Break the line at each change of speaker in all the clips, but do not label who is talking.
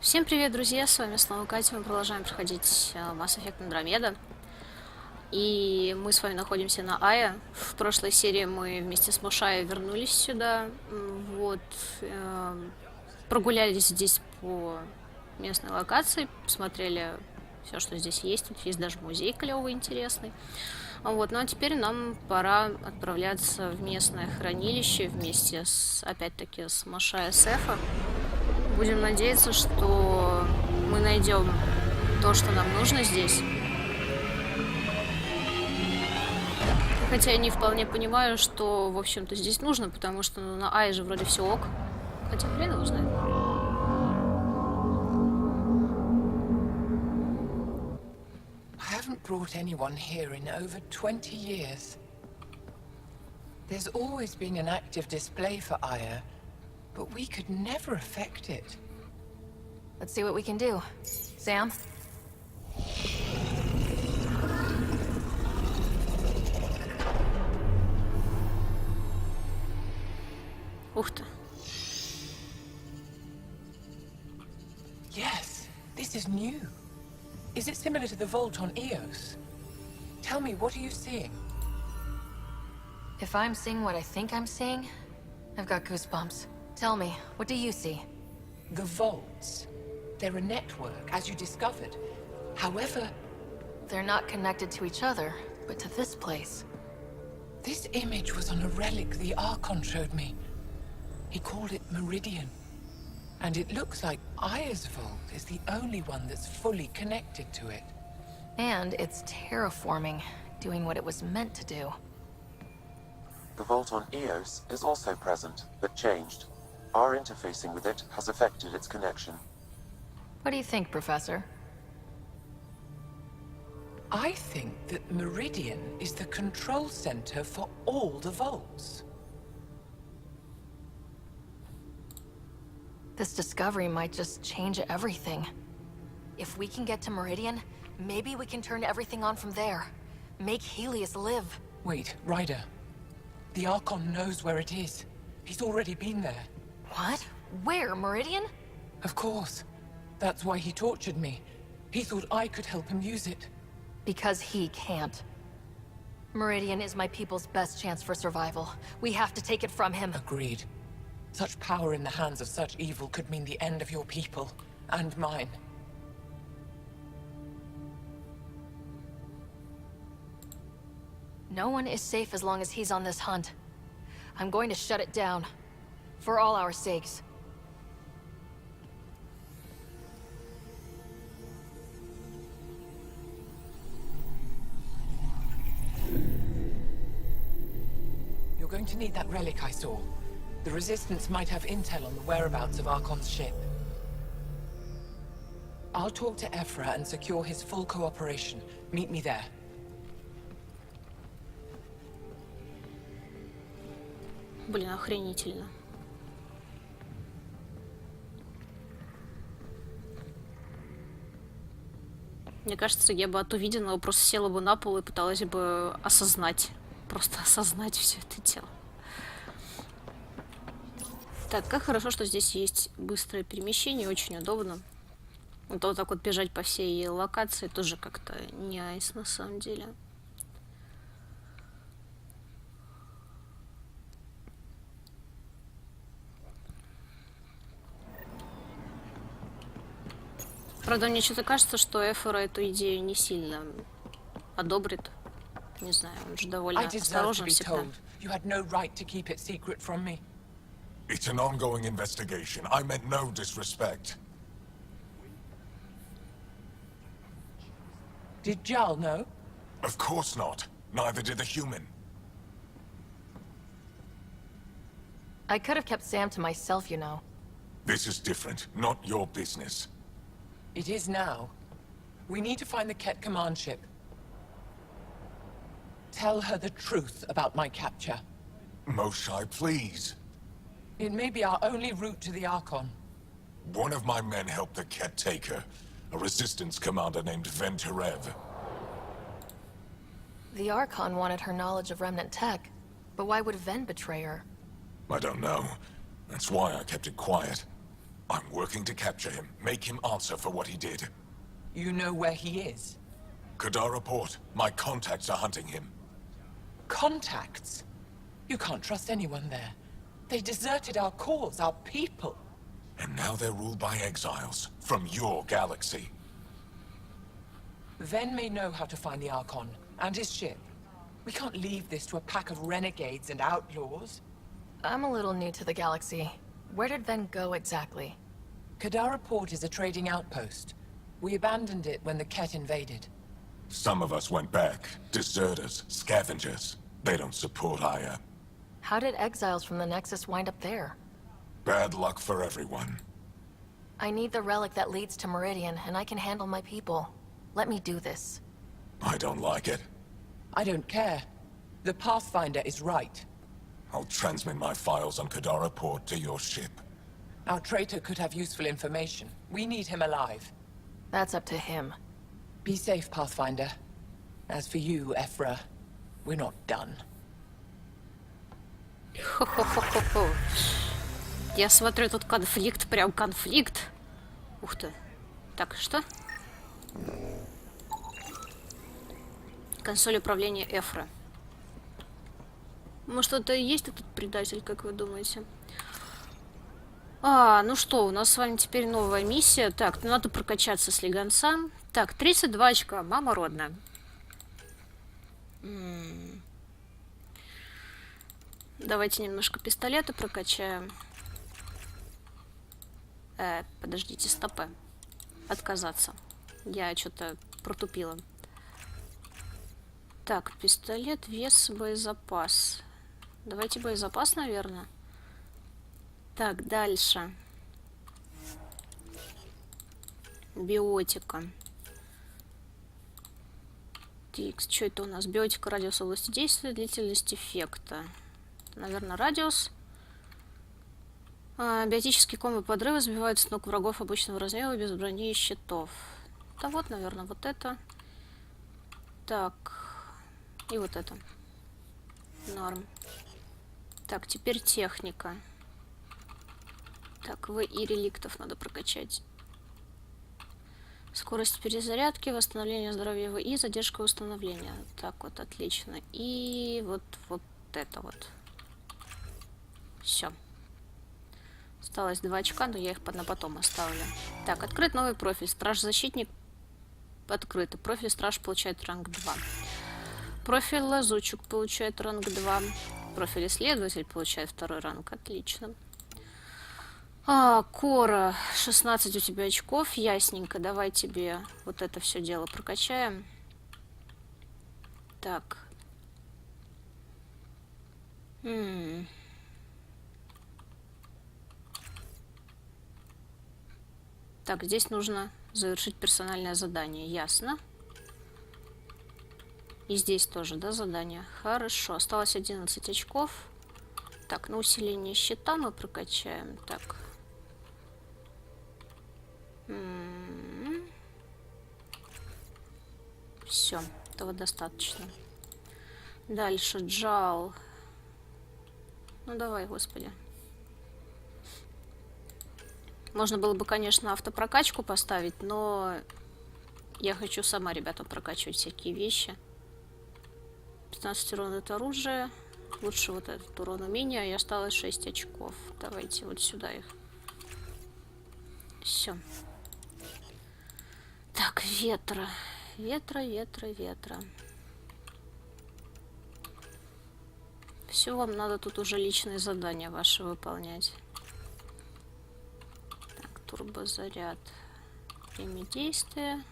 Всем привет, друзья! С вами снова Катя. Мы продолжаем проходить Mass Effect Andromeda. И мы с вами находимся на Ая. В прошлой серии мы вместе с Мушай вернулись сюда. Вот. Прогулялись здесь по местной локации. Посмотрели все, что здесь есть. Тут есть даже музей клевый, интересный. Вот. Ну а теперь нам пора отправляться в местное хранилище вместе с, опять-таки, с Мушай и Сефа. Будем надеяться, что мы найдем то, что нам нужно здесь. Хотя я не вполне понимаю, что, в общем-то, здесь нужно, потому что на Ае же вроде все ок. Хотя хрен его знает.
I haven't brought anyone here in over 20 years. There's always been an active display for Aya, but we could never affect it.
Let's see what we can do. Sam?
Ух ты.
Yes, this is new. Is it similar to the vault on Eos? Tell me, what are you seeing?
If I'm seeing what I think I'm seeing, I've got goosebumps. Tell me, what do you see?
The vaults. They're a network, as you discovered. However,
They're not connected to each other, but to this place.
this image was on a relic the Archon showed me. He called it Meridian. And it looks like Aya's vault is the only one that's fully connected to it.
And it's terraforming, doing what it was meant to do.
The vault on Eos is also present, but changed. Our interfacing with it has affected its connection.
What do you think, Professor?
I think that Meridian is the control center for all the vaults.
This discovery might just change everything. If we can get to Meridian, maybe we can turn everything on from there. Make Helios live.
Wait, Ryder. The Archon knows where it is. He's already been there.
What? Where? Meridian?
Of course. That's why he tortured me. He thought I could help him use it.
Because he can't. Meridian is my people's best chance for survival. We have to take it from him.
Agreed. Such power in the hands of such evil could mean the end of your people. And mine.
No one is safe as long as he's on this hunt. I'm going to shut it down. For all our sakes.
You're going to need that relic I saw. The Resistance might have intel on the whereabouts of Archon's ship. I'll talk to Ephra and secure his full cooperation. Meet me there.
Блин, охренительно. Мне кажется, я бы от увиденного просто села бы на пол и пыталась бы осознать. Просто осознать все это дело. Так, как хорошо, что здесь есть быстрое перемещение, очень удобно. Вот так вот бежать по всей локации тоже как-то не айс на самом деле. Правда, мне что-то кажется, что Эфора эту идею не сильно одобрит. Не знаю, он же довольно
I deserve to
осторожен
be
всегда.
told. You had no right to keep it secret from me.
It's an ongoing investigation. I meant no disrespect.
Did Jal know?
Of course not. Neither did the human.
I could have kept Sam to myself, you know.
This is different. Not your business.
It is now. We need to find the Ket command ship. Tell her the truth about my capture.
Moshai, please.
It may be our only route to the Archon.
One of my men helped the Ket take her. A resistance commander named Venturev.
The Archon wanted her knowledge of Remnant tech, but why would Ven betray her?
I don't know. That's why I kept it quiet. I'm working to capture him, make him answer for what he did.
You know where he is?
Kadara Port. My contacts are hunting him.
Contacts? You can't trust anyone there. They deserted our cause, our people.
And now they're ruled by exiles from your galaxy.
Ven may know how to find the Archon and his ship. We can't leave this to a pack of renegades and outlaws.
I'm a little new to the galaxy. Where did Ven go exactly?
Kadara Port is a trading outpost. We abandoned it when the Ket invaded.
Some of us went back. Deserters, scavengers. They don't support Aya.
How did exiles from the Nexus wind up there?
Bad luck for everyone.
I need the relic that leads to Meridian, and I can handle my people. Let me do this.
I don't like it.
I don't care. The Pathfinder is right.
I'll transmit my files on Kadara Port to your ship.
Our traitor could have useful information. We need him alive.
That's up to him.
Be safe, Pathfinder. As for you, Ephra, we're not done.
Хо-хо-хо-хо-хо. Я смотрю, тут конфликт, прям конфликт. Ух ты. Так, что? Консоль управления Эфра. Может, это и есть этот предатель, как вы думаете? Ну что, у нас с вами теперь новая миссия. Так, ну надо прокачаться с легонца. Так, 32 очка, мама родная. Давайте немножко пистолета прокачаем. Подождите, стопы. Отказаться. Я что-то протупила. Так, пистолет, вес, боезапас. Давайте боезапас, наверное. Так, дальше. Биотика. Тикс, что это у нас? Биотика, радиус области действия, длительность эффекта. Наверное, радиус. Биотические комбо подрывы сбивают с ног врагов обычного размера без брони и щитов. Да вот, наверное, вот это. Так. И вот это. Норм. Так, теперь техника. Так, и реликтов надо прокачать. Скорость перезарядки, восстановление здоровья и задержка восстановления. Так вот, отлично. И вот это вот. Все. Осталось 2 очка, но я их на потом оставлю. Так, открыть новый профиль. Страж-защитник открыто. Профиль страж получает ранг 2. Профиль лазутчик получает ранг 2. Профиль исследователь получает 2 ранг. Отлично. Кора, 16 у тебя очков. Ясненько. Давай тебе вот это все дело прокачаем. Так. Так, здесь нужно завершить персональное задание. Ясно. И здесь тоже, да, задание? Хорошо. Осталось 11 очков. Так, на усиление щита мы прокачаем. Так. Все, этого достаточно. Дальше джал. Ну давай, господи. Можно было бы, конечно, автопрокачку поставить, но я хочу сама, ребята, прокачивать всякие вещи. 15 урона от оружия. Лучше вот этот урон умения, и осталось 6 очков. Давайте вот сюда их. Все. Так, ветра. Ветра. Все, вам надо тут уже личные задания ваши выполнять. Так, турбозаряд. Время действия.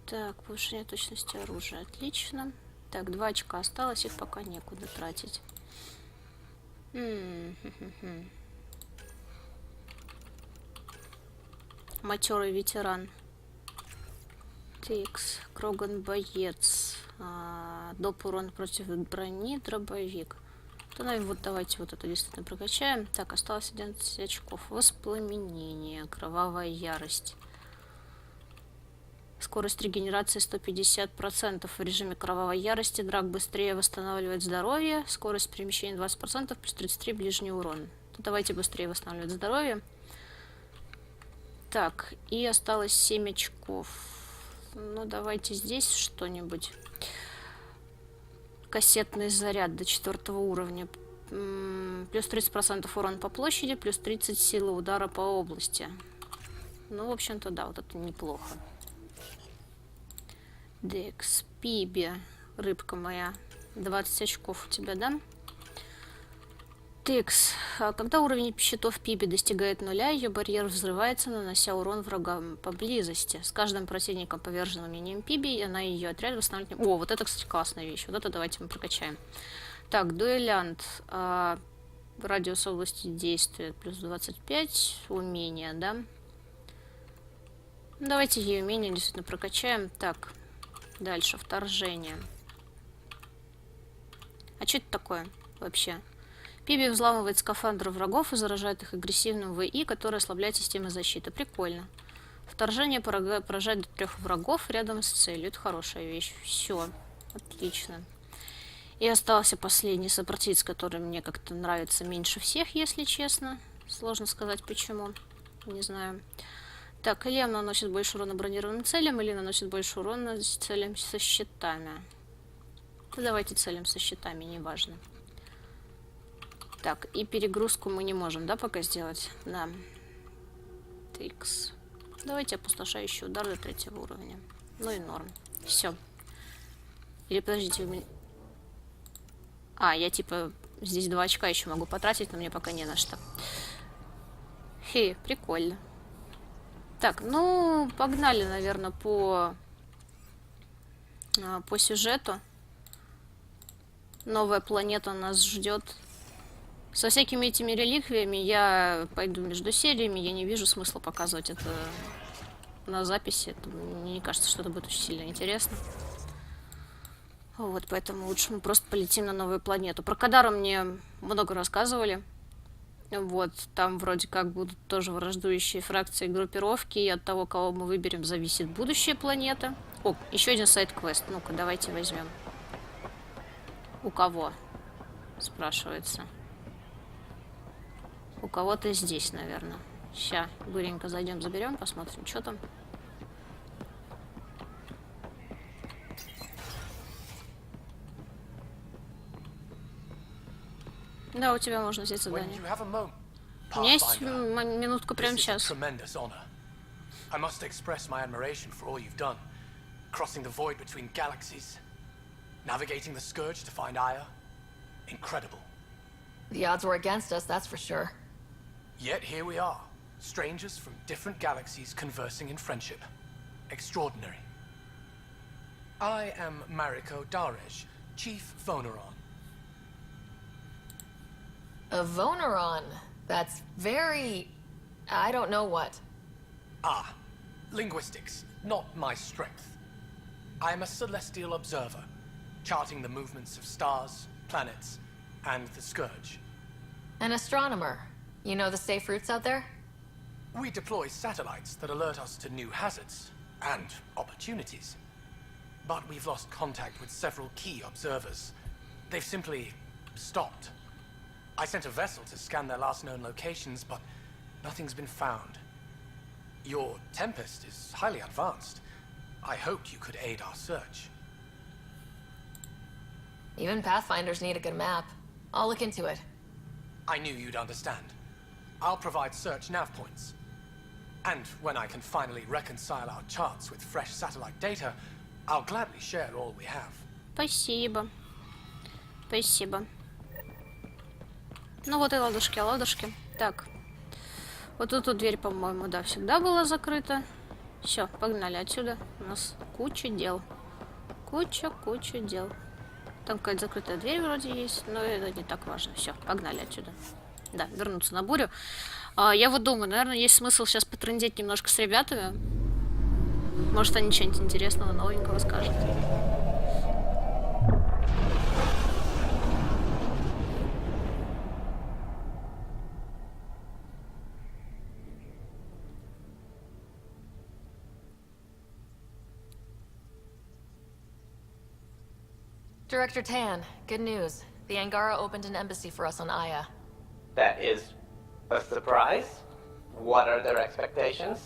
Так, повышение точности оружия. Отлично. Так, 2 очка осталось, их пока некуда тратить. Матерый ветеран. Тикс. Кроган боец. Доп урон против брони, дробовик. Ну, вот давайте вот это действительно прокачаем. Так, осталось 11 очков. Воспламенение. Кровавая ярость. Скорость регенерации 150%. В режиме кровавой ярости драк быстрее восстанавливает здоровье. Скорость перемещения 20%, плюс 33 ближний урон. Давайте быстрее восстанавливать здоровье. Так, и осталось 7 очков. Ну, давайте здесь что-нибудь. Кассетный заряд до 4 уровня. Плюс 30% урон по площади, плюс 30 силы удара по области. Ну, в общем-то, да, вот это неплохо. Декс, Пиби, рыбка моя. 20 очков у тебя, да? Текс. Когда уровень щитов Пиби достигает 0, ее барьер взрывается, нанося урон врагам поблизости. С каждым противником, поверженным умением Пиби, она и ее отряд восстанавливает... О, вот это, кстати, классная вещь. Вот это давайте мы прокачаем. Так, дуэлянт. Радиус области действия плюс 25. Умение, да? Давайте ей умение действительно прокачаем. Так, дальше. Вторжение. А что это такое вообще? Пиби взламывает скафандры врагов и заражает их агрессивным ВИ, который ослабляет систему защиты. Прикольно. Вторжение поражает до 3 врагов рядом с целью. Это хорошая вещь. Все. Отлично. И остался последний сопротивец, который мне как-то нравится меньше всех, если честно. Сложно сказать почему. Не знаю. Так, или он наносит больше урона бронированным целям, или наносит больше урона целям со щитами. Да давайте целям со щитами, неважно. Так, и перегрузку мы не можем, да, пока сделать? Да. Тикс. Давайте опустошающий удар до 3 уровня. Ну и норм. Все. Или подождите, вы... А, я типа здесь 2 очка еще могу потратить, но мне пока не на что. Хе, прикольно. Так, ну, погнали, наверное, по сюжету. Новая планета нас ждет. Со всякими этими реликвиями я пойду между сериями. Я не вижу смысла показывать это на записи. Мне не кажется, что это будет очень сильно интересно. Вот, поэтому лучше мы просто полетим на новую планету. Про Кадару мне много рассказывали. Вот, там вроде как будут тоже враждующие фракции и группировки, и от того, кого мы выберем, зависит будущее планеты. О, еще один сайд-квест. Ну-ка, давайте возьмем. У кого? Спрашивается. У кого-то здесь, наверное. Ща, быренько зайдем, заберем, посмотрим, что там. Да, у тебя можно взять задание. У меня есть минутку прямо сейчас.
I must express my admiration for all you've done. Crossing the void between galaxies. Navigating the Scourge to find Aya. Incredible.
The odds were against us, that's for sure.
Yet here we are. Strangers from different galaxies conversing in friendship. Extraordinary. I am Mariko Darej, Chief Voneron.
A Voneron. That's very... I don't know what.
Ah, linguistics, not my strength. I am a celestial observer, charting the movements of stars, planets, and the Scourge.
An astronomer. You know the safe routes out there?
We deploy satellites that alert us to new hazards and opportunities. But we've lost contact with several key observers. They've simply stopped. I sent a vessel to scan their last known locations, but nothing's been found. Your Tempest is highly advanced. I hoped you could aid our search.
Even Pathfinders need a good map. I'll look into it.
I knew you'd understand. I'll provide search nav points. And when I can finally reconcile our charts with fresh satellite data, I'll gladly share all we have.
Спасибо. Спасибо. Ну вот и ладушки, ладушки. Так. Вот тут дверь, по-моему, да, всегда была закрыта. Все, погнали отсюда. У нас куча дел. Куча дел. Там какая-то закрытая дверь вроде есть, но это не так важно. Все, погнали отсюда. Да, вернуться на бурю. Я вот думаю, наверное, есть смысл сейчас потрындеть немножко с ребятами. Может, они что-нибудь интересного, новенького скажут.
Director Tan, good news. The Angara opened an embassy for us on Aya.
That is A surprise? What are their expectations?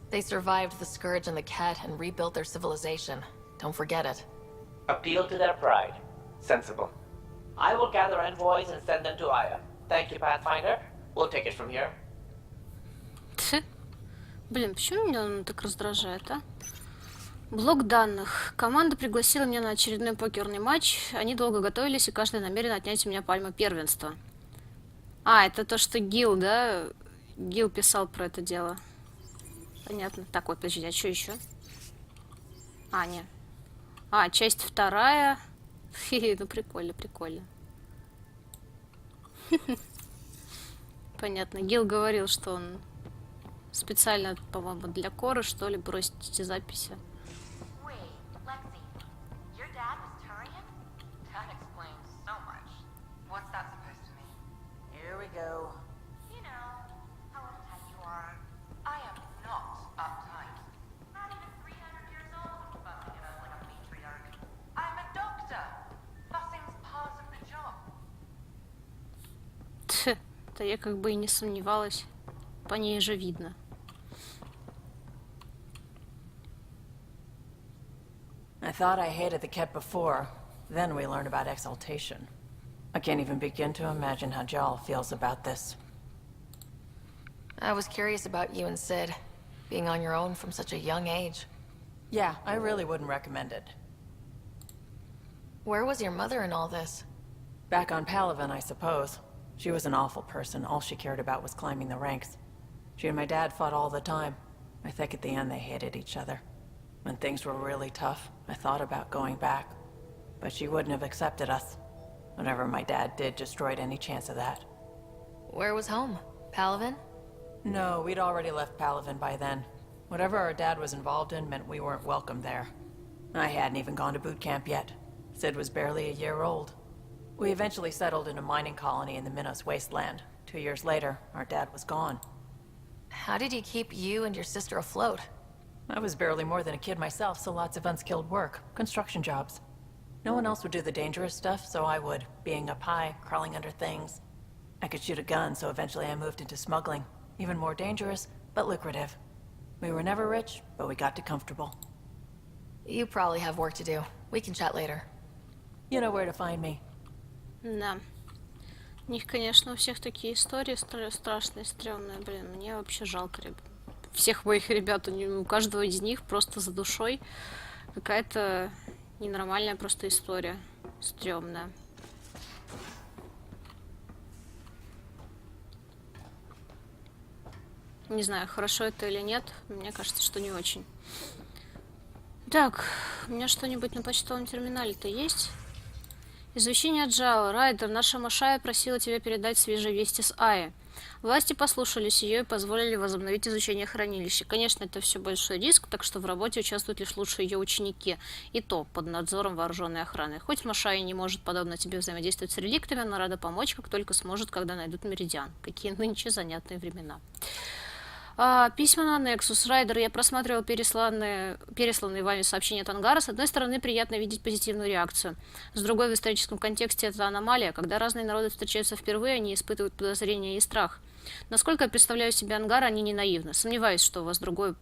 They survived the Scourge and the Cat and rebuilt their civilization. Don't forget it.
Appeal to their pride. Sensible. I will gather envoys and send them to Aya. Thank you, Pathfinder. We'll take it from here.
Тьфу. Блин, почему меня он так раздражает, а? Блок данных. Команда пригласила меня на очередной покерный матч. Они долго готовились, и каждый намерен отнять у меня пальму первенства. А, это то, что Гил, да? Гил писал про это дело. Понятно. Так, вот, подожди, а что еще? А, нет. А, часть вторая. Хе-хе, ну прикольно, прикольно. Понятно. Гил говорил, что он специально, по-моему, для Коры, что ли, бросит эти записи. Тьфу, да я как бы и не сомневалась. По ней же видно.
I thought I hated the Ket before. Then we learned about exaltation. I can't even begin to imagine how Jal feels about this.
I was curious about you and Sid, being on your own from such a young age.
Yeah, I really wouldn't recommend it.
Where was your mother in all this?
Back on Palaven, I suppose. She was an awful person. All she cared about was climbing the ranks. She and my dad fought all the time. I think at the end they hated each other. When things were really tough, I thought about going back. But she wouldn't have accepted us. Whatever my dad did destroyed any chance of that.
Where was home? Palaven?
No, we'd already left Palaven by then. Whatever our dad was involved in meant we weren't welcome there. I hadn't even gone to boot camp yet. Sid was barely a year old. We eventually settled in a mining colony in the Minos wasteland. 2 years later, our dad was gone.
How did he keep you and your sister afloat?
I was barely more than a kid myself, so lots of unskilled work. Construction jobs. No one else would do the dangerous stuff, so I would. Being up high, crawling under things. I could shoot a gun, so eventually I moved into smuggling. Even more dangerous, but lucrative. We were never rich, but we got to comfortable.
You probably have work to do. We can chat later.
You know where to find me.
Да. У них, конечно, у всех такие истории страшные, стрёмные. Блин, мне вообще жалко всех моих ребят. У каждого из них просто за душой какая-то ненормальная просто история. Стрёмная. Не знаю, хорошо это или нет. Мне кажется, что не очень. Так, у меня что-нибудь на почтовом терминале-то есть? Извещение от Джао. Райдер, наша Машая просила тебя передать свежие вести с Аи. Власти послушались ее и позволили возобновить изучение хранилища. Конечно, это все большой риск, так что в работе участвуют лишь лучшие ее ученики. И то под надзором вооруженной охраны. Хоть Машая не может подобно тебе взаимодействовать с реликтами, она рада помочь, как только сможет, когда найдут меридиан. Какие нынче занятные времена. Письма на Nexus. Райдер, я просматривал пересланные вами сообщения от Ангара. С одной стороны, приятно видеть позитивную реакцию. С другой, в историческом контексте это аномалия. Когда разные народы встречаются впервые, они испытывают подозрения и страх. Насколько я представляю себе Ангара, они не наивны. Сомневаюсь, что у вас другое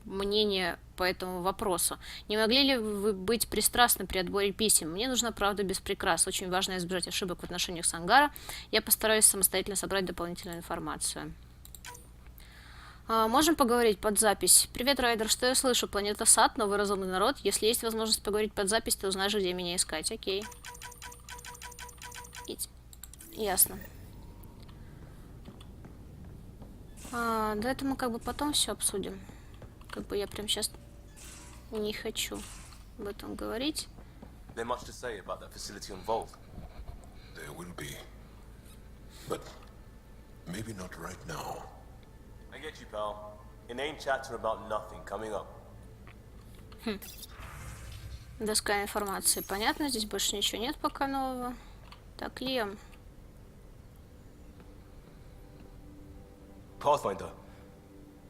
мнение по этому вопросу. Не могли ли вы быть пристрастны при отборе писем? Мне нужна правда без прикрас. Очень важно избежать ошибок в отношениях с Ангара. Я постараюсь самостоятельно собрать дополнительную информацию. Можем поговорить под запись? Привет, Райдер, что я слышу? Планета Сад, новый разумный народ. Если есть возможность поговорить под запись, ты узнаешь, где меня искать. Окей. Ясно. Да это мы как бы потом все обсудим. Как бы я прям сейчас не хочу об этом говорить.
There much to say about that facility on Vault?
There will be. But maybe not right now.
I get you, pal. Inane chatter about nothing coming up.
Доска информации. Понятно, здесь больше ничего нет пока нового. Так, Лиам.
Pathfinder.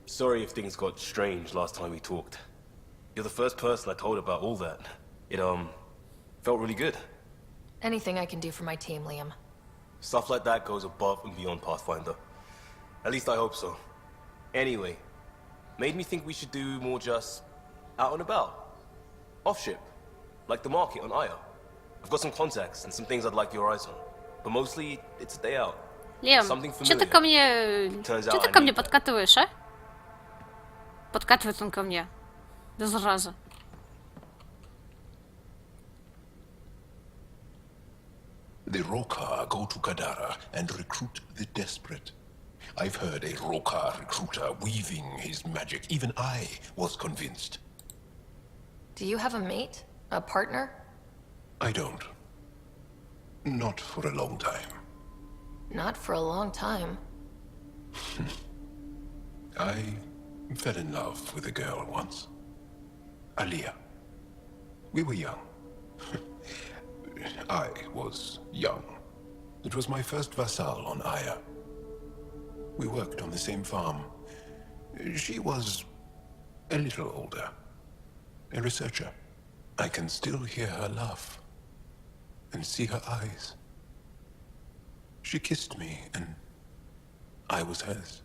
Sorry if things got strange last time we talked. You're the first person I told about all that. It, felt really good.
Anything I can do for my team, Liam.
Stuff like that goes above and beyond Pathfinder. At least I hope so. Anyway, made me think we should do more just out and about. Off ship. Like the market on Aya. I've got some contacts and some things I'd like your eyes on. But mostly, it's a day out.
Лем,
Something
что ты ко мне...
Turns
Что
out
ты
I
ко мне
need that.
подкатываешь, а? Подкатывает он ко мне. Да зараза.
The Rokar go to Kadara and recruit the desperate. I've heard a Rokar recruiter weaving his magic. Even I was convinced.
Do you have a mate? A partner?
I don't. Not for a long time.
Not for a long time.
I fell in love with a girl once. Aliyah. We were young. I was young. It was my first vassal on Aya. We worked on the same farm. She was a little older. A researcher. I can still hear her laugh. And see her eyes. She kissed me, and I was hers.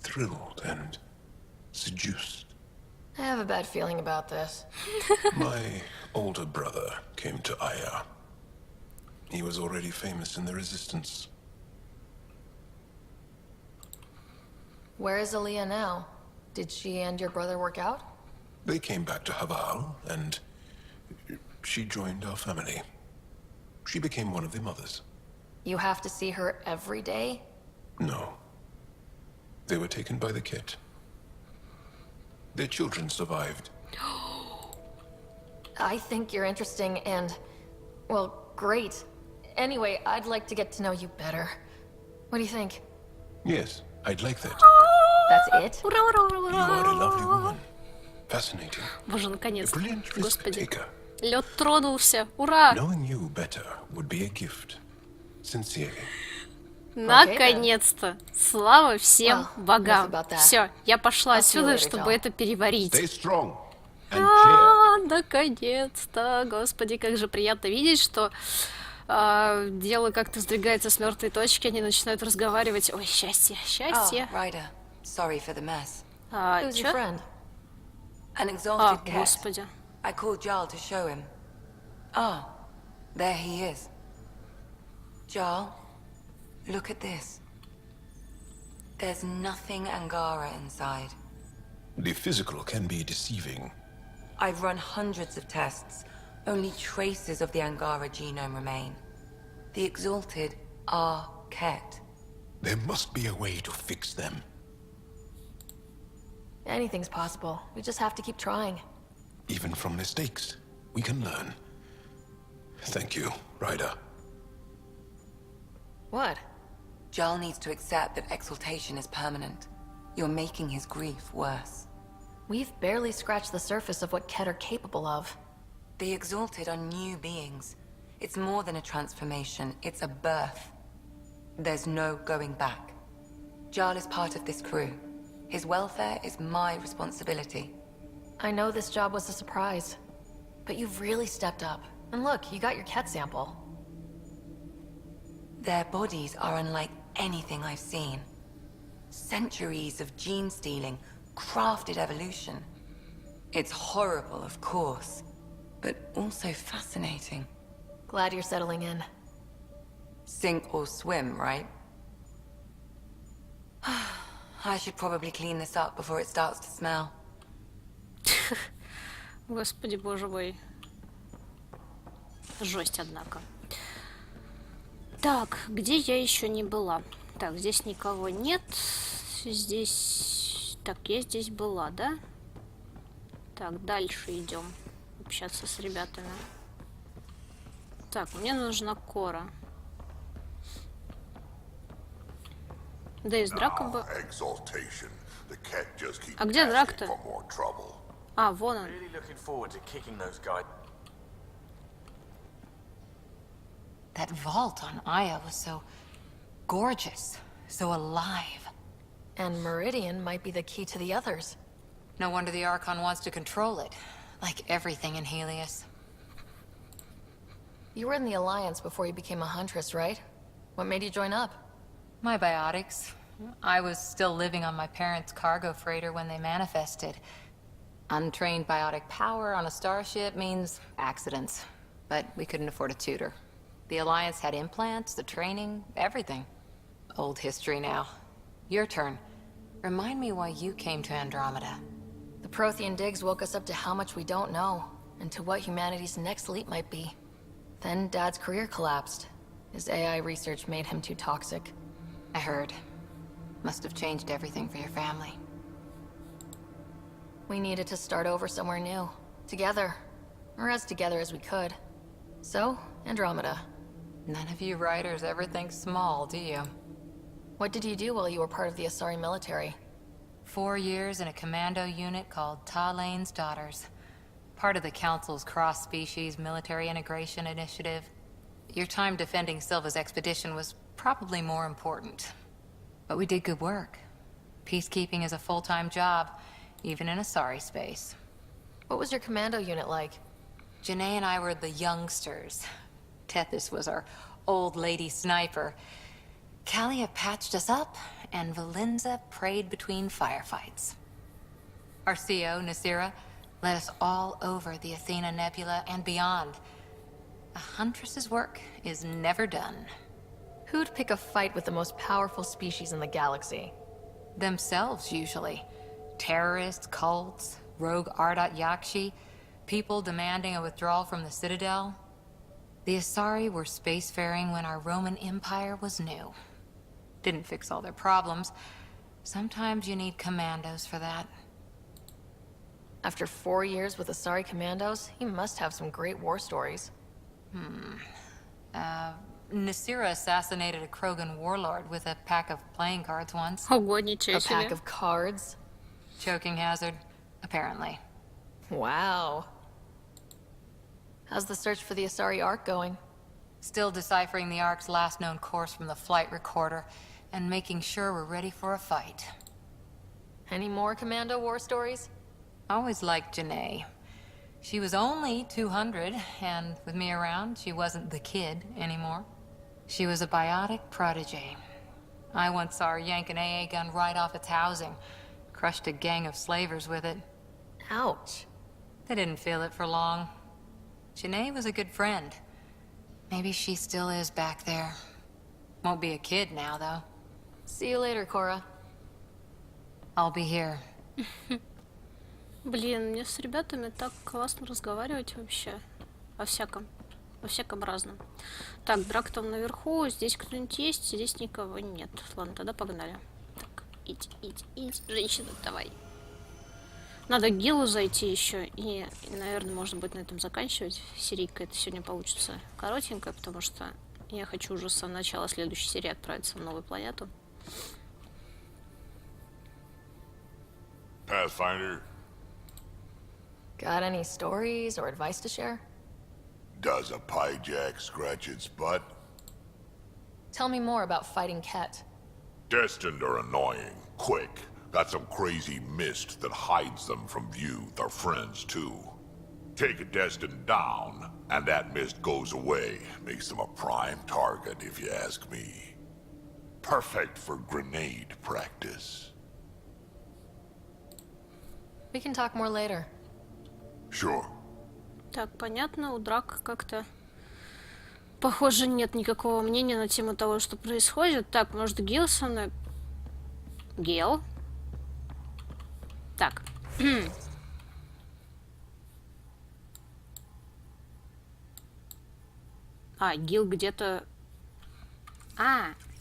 Thrilled and seduced.
I have a bad feeling about this.
My older brother came to Aya. He was already famous in the Resistance.
Where is Aaliyah now? Did she and your brother work out?
They came back to Haval, and she joined our family. She became one of the mothers.
You have to see her every day?
No. They were taken by the Ket. Their children survived.
I think you're interesting and, well, great. Anyway, I'd like to get to know you better. What do you think?
Yes, I'd like that.
That's it?
Ура, ура, ура,
You
ура,
are a
ура,
lovely
ура.
woman. Fascinating.
Боже,
A
наконец-то.
brilliant risk
Господи.
taker.
Лед тронулся. Ура!
Knowing you better would be a gift. Sincerely.
Наконец-то. Слава всем
Well,
богам.
enough about that.
Все, я пошла
I'll see you
отсюда,
later,
чтобы
Joel.
это переварить.
Stay strong and clear.
Наконец-то. Господи, как же приятно видеть, что дело как-то сдвигается с мертвой точки, они начинают разговаривать. Ой, счастье, счастье.
Ryder, sorry for the mess.
Who's your
Чё?
friend?
An exhausted cat.
Господи.
I called Jarl to show him. Ah, there he is. Jarl, look at this. There's nothing Angara inside.
The physical can be deceiving.
I've run hundreds of tests. Only traces of the Angara genome remain. The Exalted are Ket.
There must be a way to fix them.
Anything's possible. We just have to keep trying.
Even from mistakes, we can learn. Thank you, Ryder.
What?
Jarl needs to accept that exaltation is permanent. You're making his grief worse.
We've barely scratched the surface of what Ket are capable of.
The Exalted are new beings. It's more than a transformation, it's a birth. There's no going back. Jarl is part of this crew. His welfare is my responsibility.
I know this job was a surprise, but you've really stepped up. And look, you got your Ket sample.
Their bodies are unlike anything I've seen. Centuries of gene stealing, crafted evolution. It's horrible, of course, but also fascinating.
Glad you're settling in.
Sink or swim, right? I should probably clean this up before it starts to smell.
Господи, боже мой. Жесть, однако. Так, где я еще не была? Так, здесь никого нет. Здесь... Так, я здесь была, да? Так, дальше идем. Общаться с ребятами. Так, мне нужна Кора. Да, из драка бы... А где драк-то? А, вон он.
Really looking forward to kicking those guys.
That vault on Aya was so gorgeous, so alive.
And Meridian might be the key to the others.
No wonder the Archon wants to control it, like everything in Helios.
You were in the Alliance before you became a Huntress, right? What made you join up?
My biotics. I was still living on my parents' cargo freighter when they manifested. Untrained biotic power on a starship means accidents, but we couldn't afford a tutor. The Alliance had implants, the training, everything. Old history now. Your turn. Remind me why you came to Andromeda.
The Prothean digs woke us up to how much we don't know, and to what humanity's next leap might be. Then Dad's career collapsed. His AI research made him too toxic.
I heard. Must have changed everything for your family.
We needed to start over somewhere new. Together. Or as together as we could. So, Andromeda.
None of you writers ever think small, do you?
What did you do while you were part of the Asari military?
4 years in a commando unit called Ta Lane's Daughters. Part of the Council's cross-species military integration initiative. Your time defending Silva's expedition was probably more important. But we did good work. Peacekeeping is a full-time job, even in Asari space.
What was your commando unit like?
Janae and I were the youngsters. Tethys was our old lady sniper. Kalia patched us up, and Valenza prayed between firefights. Our CO, Nasira, led us all over the Athena Nebula and beyond. A huntress's work is never done.
Who'd pick a fight with the most powerful species in the galaxy?
Themselves, usually. Terrorists, cults, rogue Ardat Yakshi, people demanding a withdrawal from the Citadel. The Asari were spacefaring when our Roman Empire was new. Didn't fix all their problems. Sometimes you need commandos for that.
After 4 years with Asari commandos, he must have some great war stories.
Nasira assassinated a Krogan warlord with a pack of playing cards once.
Ого, ничего
A pack
себе.
of cards?
Choking hazard, apparently.
Wow. How's the search for the Asari Ark going?
Still deciphering the Ark's last known course from the flight recorder, and making sure we're ready for a fight.
Any more commando war stories?
Always liked Janae. She was only 200, and with me around, she wasn't the kid anymore. She was a biotic protege. I once saw her yank an AA gun right off its housing. Crushed a gang of slavers with it.
Ouch.
They didn't feel it for long. Janae was a good friend. Maybe she still is back there. Won't be a kid now, though.
See you later, Cora.
I'll be here.
Блин, мне с ребятами так классно разговаривать вообще. О всяком разном. Так, драка там наверху. Здесь кто-нибудь есть? Здесь никого нет. Ладно, тогда погнали. Так, идь. Женщина, давай. Надо к Гилу зайти еще. И, наверное, можно будет на этом заканчивать. Серийка это сегодня получится коротенькая, потому что я хочу уже с самого начала следующей серии отправиться на новую планету.
Pathfinder,
Got any stories or advice to share?
does a pyjak scratch its butt?
Tell me more about fighting Ket.
Destined are annoying, quick. Got some crazy mist that hides them from view, their friends too. Take a Destined down, and that mist goes away. Makes them a prime target, if you ask me. Perfect for grenade practice.
We can talk more later.
Sure.
Так, понятно, у Драка как-то, похоже, нет никакого мнения на тему того, что происходит. Так, может, Гил со мной... Гил? Так. Гил где-то...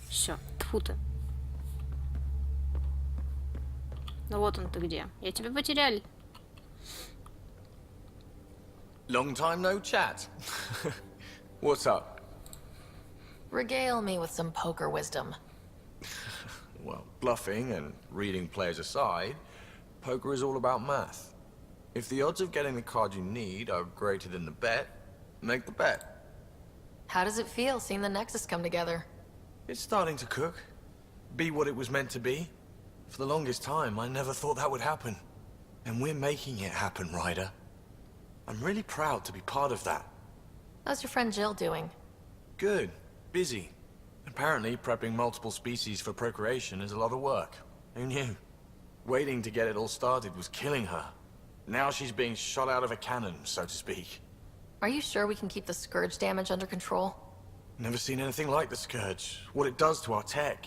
все, тьфу ты. Ну вот он ты где. Я тебя потерял.
Long time no chat. What's up?
Regale me with some poker wisdom.
Well, bluffing and reading players aside, poker is all about math. If the odds of getting the card you need are greater than the bet, make the bet.
How does it feel seeing the Nexus come together?
It's starting to cook. Be what it was meant to be. For the longest time, I never thought that would happen. And we're making it happen, Ryder. I'm really proud to be part of that.
How's your friend Jill doing?
Good. Busy. Apparently, prepping multiple species for procreation is a lot of work. Who knew? Waiting to get it all started was killing her. Now she's being shot out of a cannon, so to speak.
Are you sure we can keep the Scourge damage under control?
Never seen anything like the Scourge. What it does to our tech.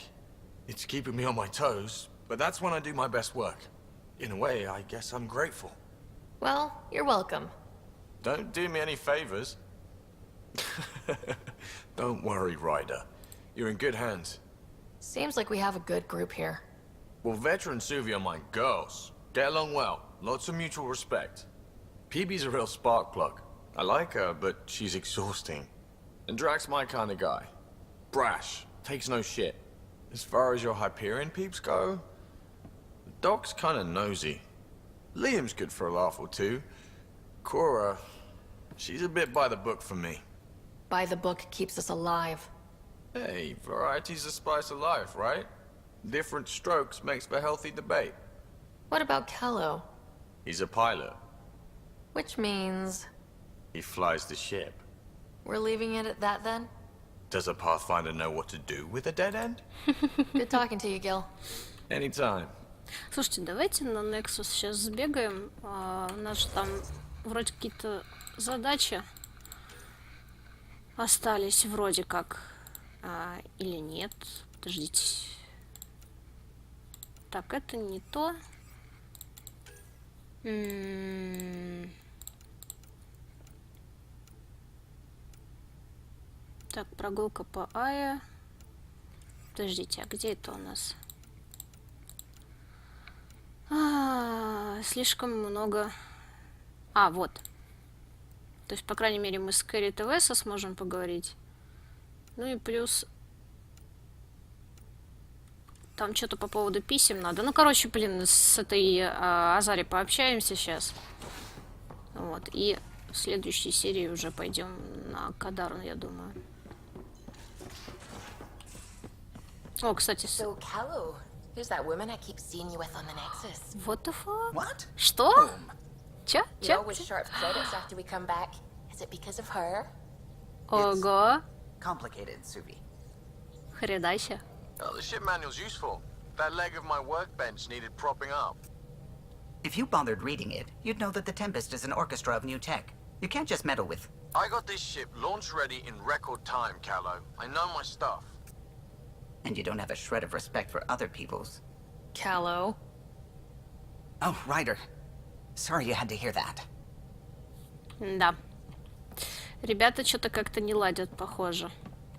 It's keeping me on my toes, but that's when I do my best work. In a way, I guess I'm grateful.
Well, you're welcome.
Don't do me any favors. Don't worry, Ryder. You're in good hands.
Seems like we have a good group here.
Well, Vetra and Suvi are my girls. Get along well. Lots of mutual respect. PB's a real spark plug. I like her, but she's exhausting. And Drax's my kind of guy. Brash. Takes no shit. As far as your Hyperion peeps go, the Doc's kind of nosy. Liam's good for a laugh or two. Cora, she's a bit by the book for me.
By the book keeps us alive.
Hey, variety's the spice of life, right? Different strokes makes for healthy debate.
What about Kello?
He's a pilot.
Which means...
He flies the ship.
we're leaving it at that then?
Does a Pathfinder know what to do with a dead end?
Good talking to you, Gil.
Anytime.
Слушайте, давайте на Nexus сейчас сбегаем. У нас же там вроде какие-то задачи остались, вроде как. Или нет? Подождите. Так, это не то. Так, прогулка по Ае. Подождите, а где это у нас? Слишком много. Вот. То есть, по крайней мере, мы с Кэрри ТВС сможем поговорить. Ну и плюс... Там что-то по поводу писем надо. Ну, короче, блин, с этой Азари пообщаемся сейчас. Вот. И в следующей серии уже пойдем на Кадарн, я думаю. О, кстати...
So, Callow, who's that woman I keep seeing you with on the Nexus?
What the fuck?
What?
Что? Чё?
You always sharp credits after we come back. Is it because of her?
Ого.
Complicated, Suvi.
Хрена себе.
Oh, the ship manual's useful. That leg of my workbench needed propping up.
If you bothered reading it, you'd know that the Tempest is an orchestra of new tech. You can't just meddle with...
I got this ship launch ready in record time, Callow. I know my stuff.
And you don't have a shred of respect for other people's.
Callow.
Oh, Ryder. Sorry you had to hear that.
Да. Ребята что-то как-то не ладят, похоже.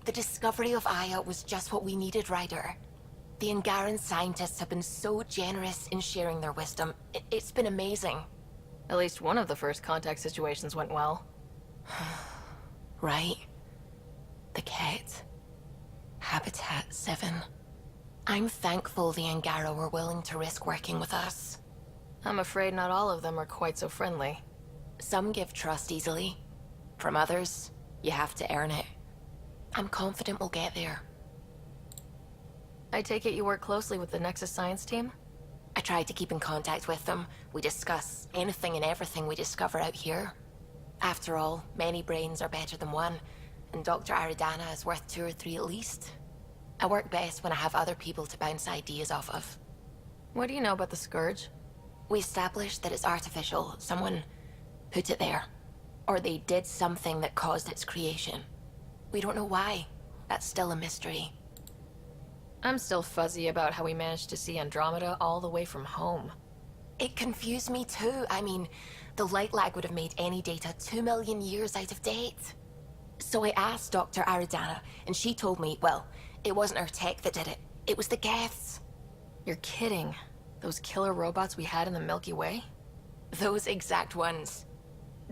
The discovery of Aya was just what we needed, Ryder. The Angaran scientists have been so generous in sharing their wisdom. It's been amazing.
At least one of the first contact situations went well.
Right. The Ket. Habitat 7. I'm thankful the Angara were willing to risk working with us.
I'm afraid not all of them are quite so friendly.
Some give trust easily. From others, you have to earn it. I'm confident we'll get there.
I take it you work closely with the Nexus Science team?
I try to keep in contact with them. We discuss anything and everything we discover out here. After all, many brains are better than one, and Dr. Aridana is worth 2 or 3 at least. I work best when I have other people to bounce ideas off of.
What do you know about the Scourge?
We established that it's artificial. Someone put it there. Or they did something that caused its creation. We don't know why. That's still a mystery.
I'm still fuzzy about how we managed to see Andromeda all the way from home.
It confused me too. I mean, the light lag would have made any data 2 million years out of date. So I asked Dr. Aridana, and she told me, well, it wasn't our tech that did it. It was the Geths.
You're kidding. Those killer robots we had in the Milky Way?
Those exact ones.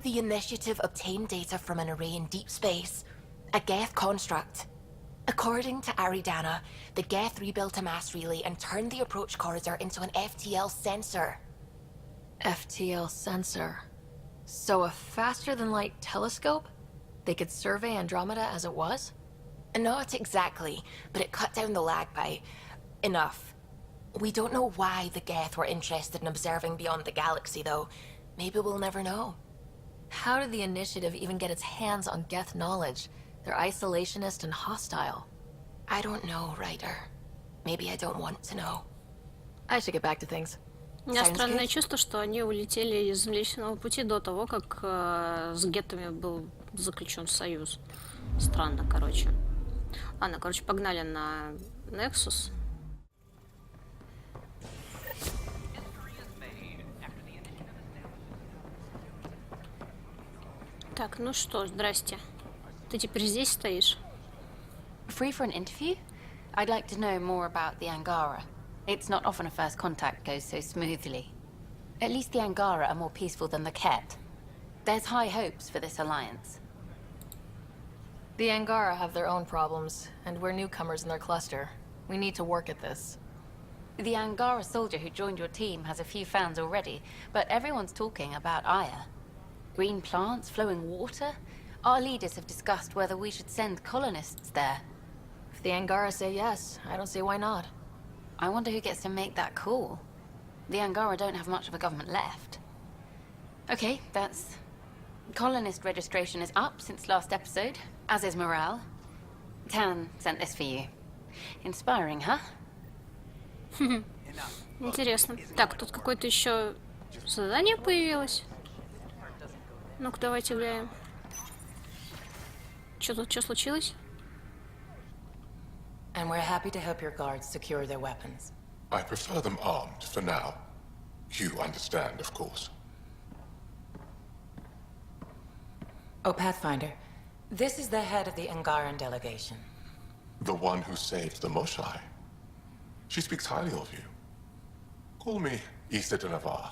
The Initiative obtained data from an array in deep space. A Geth construct. According to Aridana, the Geth rebuilt a mass relay and turned the approach corridor into an FTL sensor.
FTL sensor. So a faster-than-light telescope? They could survey Andromeda as it was?
Not exactly, but it cut down the lag by... enough. We don't know why the Geth were interested in observing beyond the galaxy, though. Maybe we'll never know.
How did the Initiative even get its hands on Geth knowledge? They're isolationist and hostile.
I don't know, Ryder. Maybe I don't want to know.
I should get back to things.
У меня
Sounds
странное
good.
чувство, что они улетели из Млечного Пути до того, как с геттами был заключен союз. Странно, короче. Ладно, короче, погнали на Nexus. Так, ну что, здрасте. Ты теперь здесь стоишь?
Free for an interview? I'd like to know more about the Angara. It's not often a first contact goes so smoothly. At least the Angara are more peaceful than the Ket. There's high hopes for this alliance.
The Angara have their own problems, and we're newcomers in their cluster. We need to work at this.
The Angara soldier who joined your team has a few fans already, but everyone's talking about Aya. Green plants, flowing water? Our leaders have discussed whether we should send colonists there.
If the Angara say yes, I don't see why not.
I wonder who gets to make that call. The Angara don't have much of a government left. Okay, that's... Colonist registration is up since last episode, as is morale. Tan sent this for you. Inspiring, huh?
Интересно. Так, тут какое-то еще задание появилось. Ну-ка, давайте глянем. Что случилось?
And we're happy to help your guards secure their weapons.
I prefer them armed for now. You understand, of course.
Oh, Pathfinder, this is the head of the Angaran delegation.
The one who saved the Moshai. She speaks highly of you. Call me Issa de Navarre.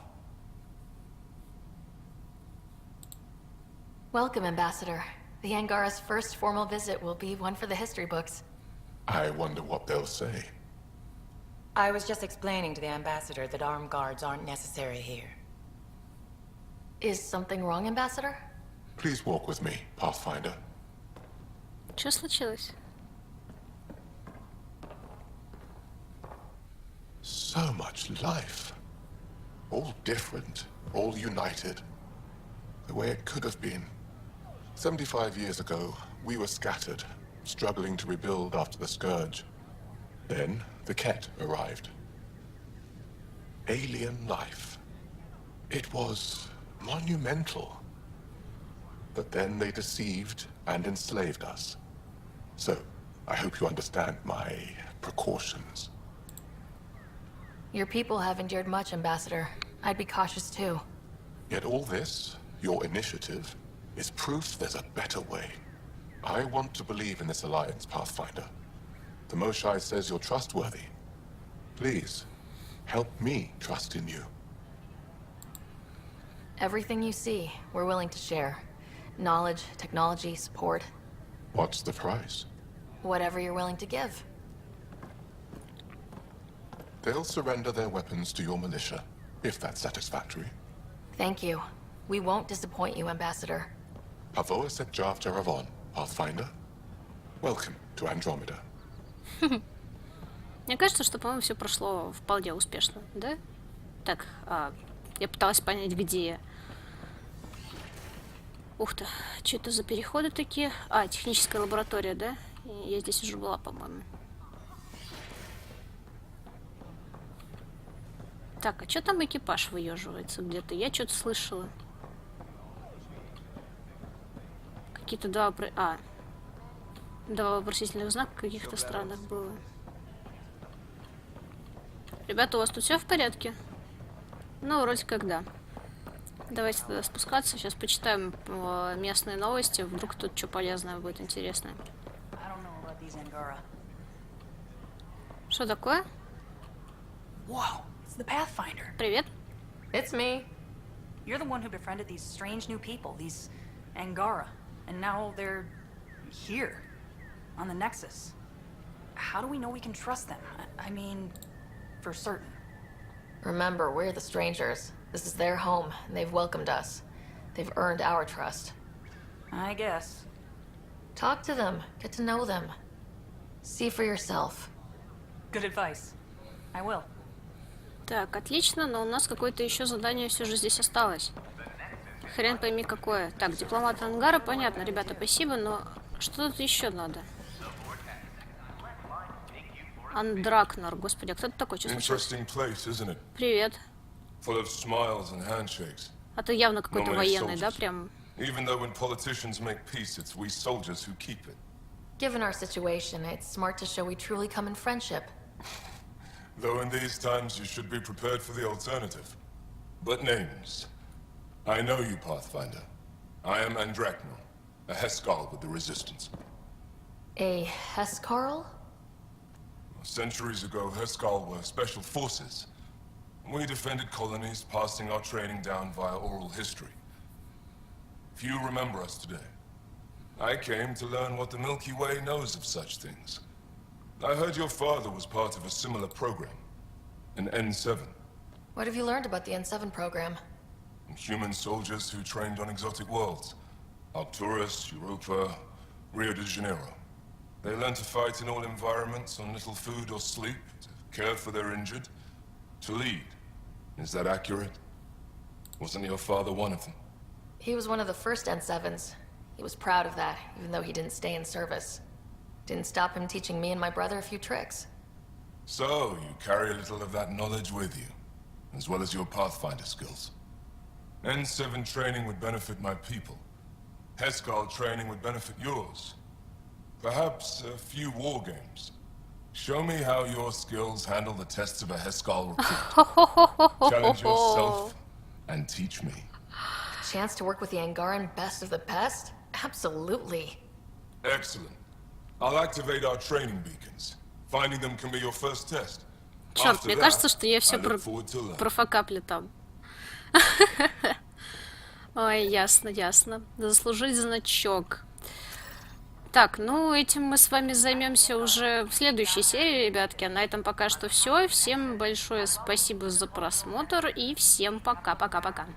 Welcome, Ambassador. The Angara's first formal visit will be one for the history books.
I wonder what they'll say.
I was just explaining to the Ambassador that armed guards aren't necessary here.
Is something wrong, Ambassador?
Please walk with me, Pathfinder.
Что случилось?
So much life. All different, all united. The way it could have been. 75 years ago, we were scattered, struggling to rebuild after the Scourge. Then, the Ket arrived. Alien life. It was monumental. But then they deceived and enslaved us. So, I hope you understand my precautions.
Your people have endured much, Ambassador. I'd be cautious too.
Yet all this, your initiative, is proof there's a better way. I want to believe in this alliance, Pathfinder. The Moshai says you're trustworthy. Please, help me trust in you.
Everything you see, we're willing to share. Knowledge, technology, support.
What's the price?
Whatever you're willing to give.
They'll surrender their weapons to your militia, if that's satisfactory.
Thank you. We won't disappoint you, Ambassador.
Pavoa set Jav Jaravon, Pathfinder. Welcome to Andromeda.
Мне кажется, что, по-моему, все прошло вполне успешно, да? Так, я пыталась понять, где я. Ух ты, что это за переходы такие? Техническая лаборатория, да? Я здесь уже была, по-моему. Так, а что там экипаж выеживается где-то? Я что-то слышала. Какие-то два вопросительных знака каких-то странных было. Ребята, у вас тут все в порядке? Ну, вроде как да. Давайте тогда спускаться. Сейчас почитаем местные новости. Вдруг тут что полезное будет, интересное. Что такое?
Whoa, it's the Pathfinder.
Привет.
It's me.
You're the one who befriended these strange new people, these Angara, and now they're here, on the Nexus. How do we know we can trust them? I mean, for certain.
Remember, we're the strangers. This is their home, and they've welcomed us. They've earned our trust.
I guess.
Talk to them. Get to know them. See for yourself.
Good advice. I will.
Так, отлично, но у нас какое-то еще задание все же здесь осталось. Хрен пойми какое. Так, дипломат Ангара, понятно, ребята, спасибо, но что тут еще надо? Андракнор, господи, а кто это такой? Что случилось?
Interesting place, isn't it?
Привет.
Full of smiles and handshakes.
А ты явно какой-то
Normally
военный, да,
soldiers.
прям?
Even though when politicians make peace, it's we soldiers who keep it.
Given our situation, it's smart to show we truly come in friendship.
Though in these times you should be prepared for the alternative. But names. I know you, Pathfinder. I am Andracnor, a Heskal with the Resistance.
A Hescarl?
Centuries ago, Heskal were special forces. We defended colonies, passing our training down via oral history. Few remember us today. I came to learn what the Milky Way knows of such things. I heard your father was part of a similar program, an N7.
What have you learned about the N7 program?
Human soldiers who trained on exotic worlds. Arcturus, Europa, Rio de Janeiro. They learn to fight in all environments on little food or sleep, to care for their injured, to lead. Is that accurate? Wasn't your father one of them?
He was one of the first N7s. He was proud of that, even though he didn't stay in service. Didn't stop him teaching me and my brother a few tricks.
So, you carry a little of that knowledge with you, as well as your Pathfinder skills. N7 training would benefit my people. Heskal training would benefit yours. Perhaps a few war games. Show me how your skills handle the tests of a Heskal recruit. Challenge yourself and teach me.
A chance to work with the Angaran best of the best? Absolutely.
Excellent. I'll activate our training beacons. Finding them can be your first test.
Черт,
After
мне
that,
кажется, что я все
I look forward to learn.
профокапли там. Ой, ясно, ясно. Заслужить значок. Так, ну этим мы с вами займемся уже в следующей серии, ребятки. А на этом пока что все. Всем большое спасибо за просмотр и всем пока-пока-пока.